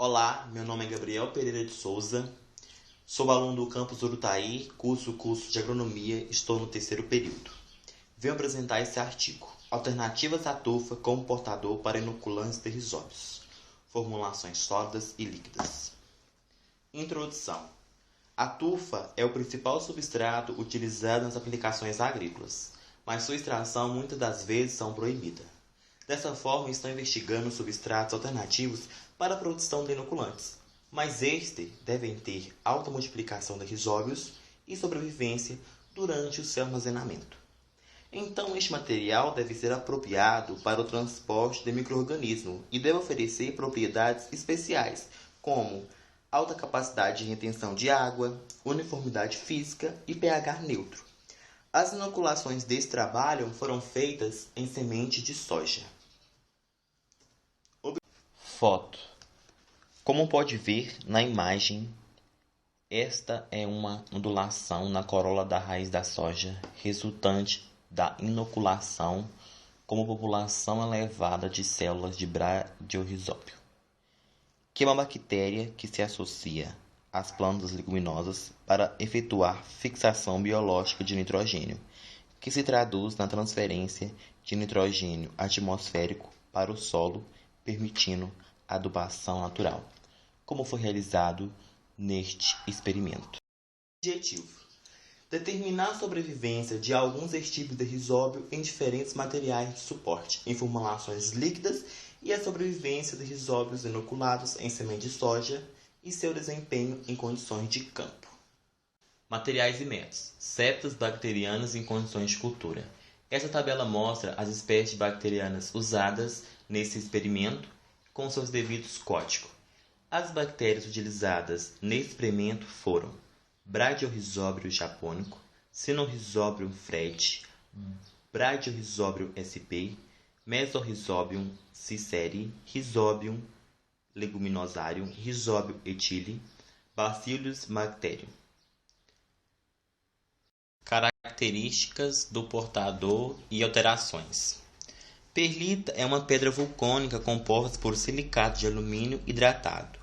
Olá, meu nome é Gabriel Pereira de Souza, sou aluno do campus Urutaí, curso de Agronomia, estou no terceiro período. Venho apresentar esse artigo, Alternativas à tufa como portador para inoculantes derrisórios, formulações sólidas e líquidas. Introdução. A tufa é o principal substrato utilizado nas aplicações agrícolas, mas sua extração muitas das vezes são proibida. Dessa forma, estão investigando substratos alternativos para a produção de inoculantes, mas estes devem ter alta multiplicação de rizóbios e sobrevivência durante o seu armazenamento. Então, este material deve ser apropriado para o transporte de micro-organismos e deve oferecer propriedades especiais, como alta capacidade de retenção de água, uniformidade física e pH neutro. As inoculações desse trabalho foram feitas em semente de soja. Foto. Como pode ver na imagem, esta é uma ondulação na corola da raiz da soja, resultante da inoculação com uma população elevada de células de bradiorizóbio, que é uma bactéria que se associa às plantas leguminosas para efetuar fixação biológica de nitrogênio, que se traduz na transferência de nitrogênio atmosférico para o solo, permitindo a adubação natural, como foi realizado neste experimento. Objetivo: determinar a sobrevivência de alguns tipos de rizóbio em diferentes materiais de suporte, em formulações líquidas, e a sobrevivência de rizóbios inoculados em semente de soja e seu desempenho em condições de campo. Materiais e métodos. Septas bacterianas em condições de cultura. Essa tabela mostra as espécies bacterianas usadas nesse experimento com seus devidos códigos. As bactérias utilizadas nesse experimento foram Bradiorizóbio japônico, Sinorhizobium freite, Bradiorizóbio sp, Mesorhizobium ciceri, Rhizobium leguminosarium, Rhizobium ethyli, Bacillus bacterium. Características do portador e alterações. Perlita é uma pedra vulcânica composta por silicato de alumínio hidratado.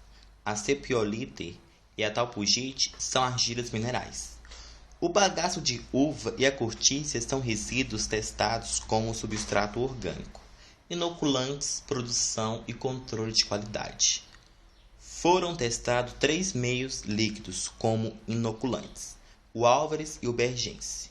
A cepiolite e a talpugite são argilas minerais. O bagaço de uva e a cortícia são resíduos testados como substrato orgânico. Inoculantes, produção e controle de qualidade. Foram testados 3 meios líquidos como inoculantes: o Álvares e o Bergense.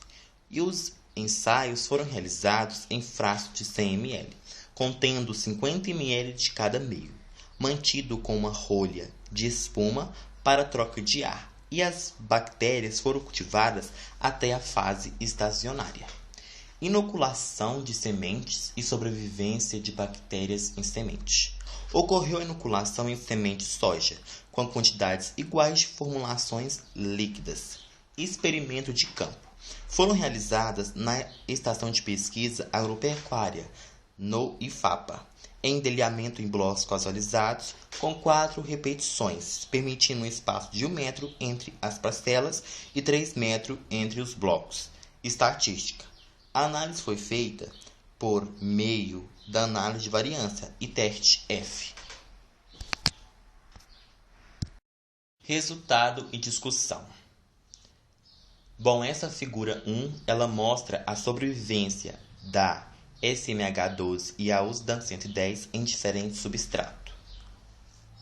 E os ensaios foram realizados em frasco de 100 ml, contendo 50 ml de cada meio, mantido com uma rolha de espuma para troca de ar, e as bactérias foram cultivadas até a fase estacionária. Inoculação de sementes e sobrevivência de bactérias em semente. Ocorreu a inoculação em semente de soja, com quantidades iguais de formulações líquidas. Experimento de campo. Foram realizadas na Estação de Pesquisa Agropecuária, no IFAPA, em endelhamento em blocos casualizados, com 4 repetições, permitindo um espaço de 1 metro entre as parcelas e 3 metros entre os blocos. Estatística. A análise foi feita por meio da análise de variância e teste F. Resultado e discussão. Bom, essa figura 1, ela mostra a sobrevivência da SMH12 e a USDA 110 em diferentes substratos.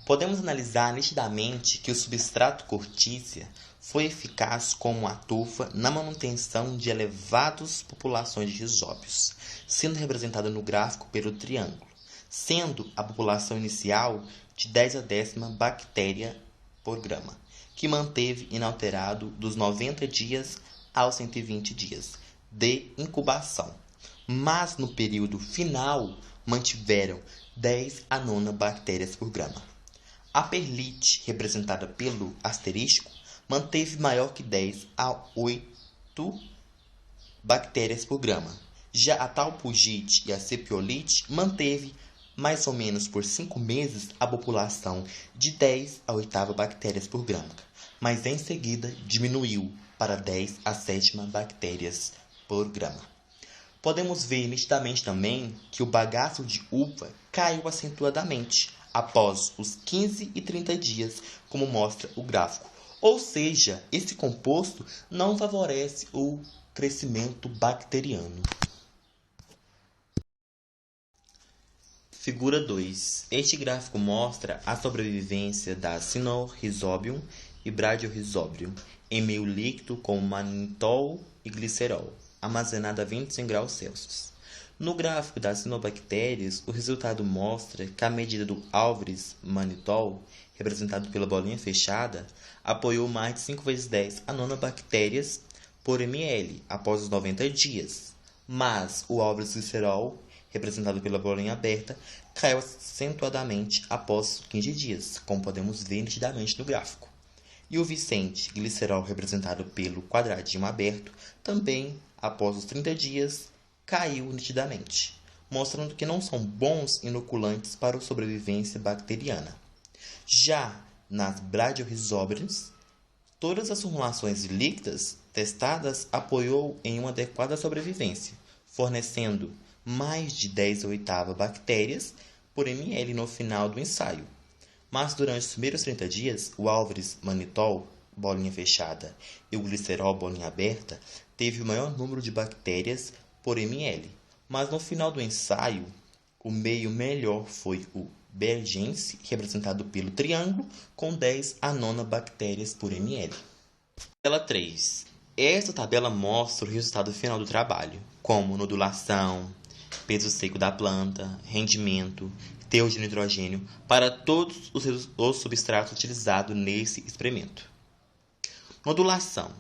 Podemos analisar nitidamente que o substrato cortícia foi eficaz como a tufa na manutenção de elevadas populações de rizóbios, sendo representada no gráfico pelo triângulo, sendo a população inicial de 10 a 10ª bactéria por grama, que manteve inalterado dos 90 dias aos 120 dias de incubação, mas no período final mantiveram 10 a 9 bactérias por grama. A perlite, representada pelo asterisco, manteve maior que 10 a 8 bactérias por grama. Já a talpugite e a cepiolite manteve mais ou menos por 5 meses a população de 10 a 8ª bactérias por grama, mas em seguida diminuiu para 10 a 7ª bactérias por grama. Podemos ver nitidamente também que o bagaço de uva caiu acentuadamente após os 15 e 30 dias, como mostra o gráfico. Ou seja, esse composto não favorece o crescimento bacteriano. Figura 2. Este gráfico mostra a sobrevivência da Sinorhizobium e Bradyrhizobium em meio líquido com manitol e glicerol, armazenado a 25 graus Celsius. No gráfico das cinobactérias, o resultado mostra que a medida do Alvarez manitol, representado pela bolinha fechada, apoiou mais de 5 vezes 10 a nanobactérias por ml após os 90 dias, mas o Alvarez glicerol, representado pela bolinha aberta, caiu acentuadamente após 15 dias, como podemos ver nitidamente no gráfico. E o Vicente glicerol, representado pelo quadradinho aberto, também, após os 30 dias, caiu nitidamente, mostrando que não são bons inoculantes para a sobrevivência bacteriana. Já nas Bradyrhizobiums, todas as formulações líquidas testadas apoiou em uma adequada sobrevivência, fornecendo mais de 10/8 bactérias por ml no final do ensaio. Mas durante os primeiros 30 dias, o Alvarez manitol, bolinha fechada, e o glicerol, bolinha aberta, teve o maior número de bactérias por ml. Mas no final do ensaio, o meio melhor foi o Bergense, representado pelo triângulo, com 10 a 9 bactérias por ml. Tabela 3. Esta tabela mostra o resultado final do trabalho, como nodulação, peso seco da planta, rendimento, teor de nitrogênio, para todos os substratos utilizados nesse experimento. Nodulação.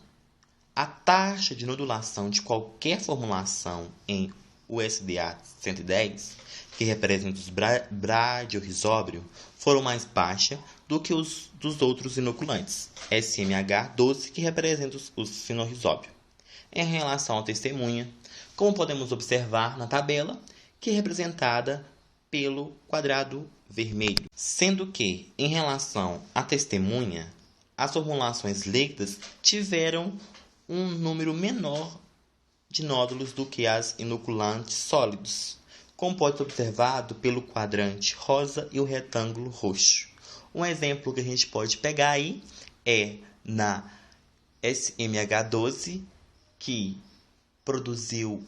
A taxa de nodulação de qualquer formulação em USDA 110, que representa os Bradyrhizobium, foram mais baixa do que os dos outros inoculantes, SMH12, que representa os Sinorhizobium. Em relação à testemunha, como podemos observar na tabela, que é representada pelo quadrado vermelho, sendo que, em relação à testemunha, as formulações líquidas tiveram um número menor de nódulos do que as inoculantes sólidos, como pode ser observado pelo quadrante rosa e o retângulo roxo. Um exemplo que a gente pode pegar aí é na SMH12, que produziu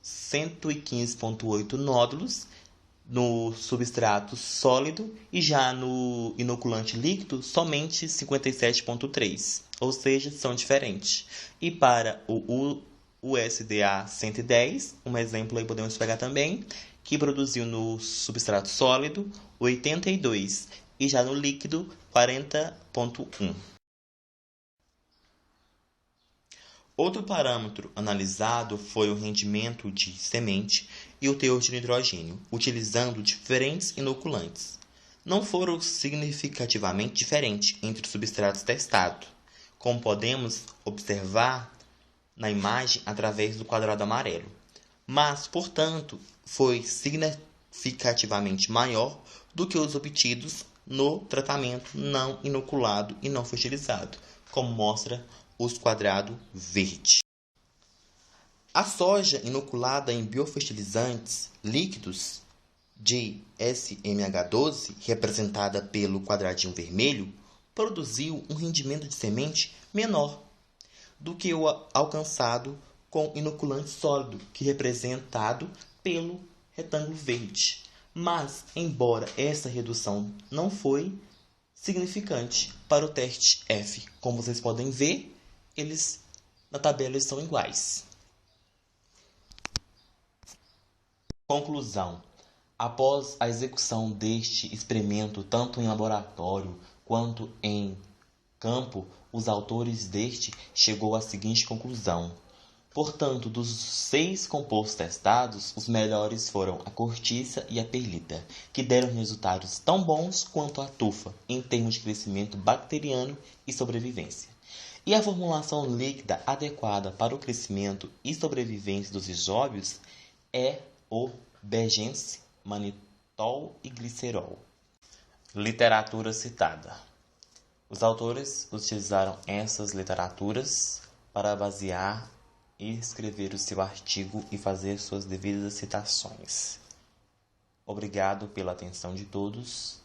115,8 nódulos no substrato sólido e já no inoculante líquido somente 57,3, ou seja, são diferentes. E para o USDA 110, um exemplo aí podemos pegar também, que produziu no substrato sólido 82 e já no líquido 40,1. Outro parâmetro analisado foi o rendimento de semente e o teor de nitrogênio, utilizando diferentes inoculantes. Não foram significativamente diferentes entre os substratos testados, como podemos observar na imagem através do quadrado amarelo, mas, portanto, foi significativamente maior do que os obtidos no tratamento não inoculado e não fertilizado, como mostra os quadrados verde. A soja inoculada em biofertilizantes líquidos de SMH12, representada pelo quadradinho vermelho, produziu um rendimento de semente menor do que o alcançado com inoculante sólido, que é representado pelo retângulo verde. Mas, embora essa redução não foi significante para o teste F, como vocês podem ver, eles na tabela estão iguais. Conclusão. Após a execução deste experimento, tanto em laboratório quanto em campo, os autores deste chegou à seguinte conclusão. Portanto, dos 6 compostos testados, os melhores foram a cortiça e a perlita, que deram resultados tão bons quanto a tufa, em termos de crescimento bacteriano e sobrevivência. E a formulação líquida adequada para o crescimento e sobrevivência dos rizóbios é o Bergense, manitol e glicerol. Literatura citada. Os autores utilizaram essas literaturas para basear e escrever o seu artigo e fazer suas devidas citações. Obrigado pela atenção de todos.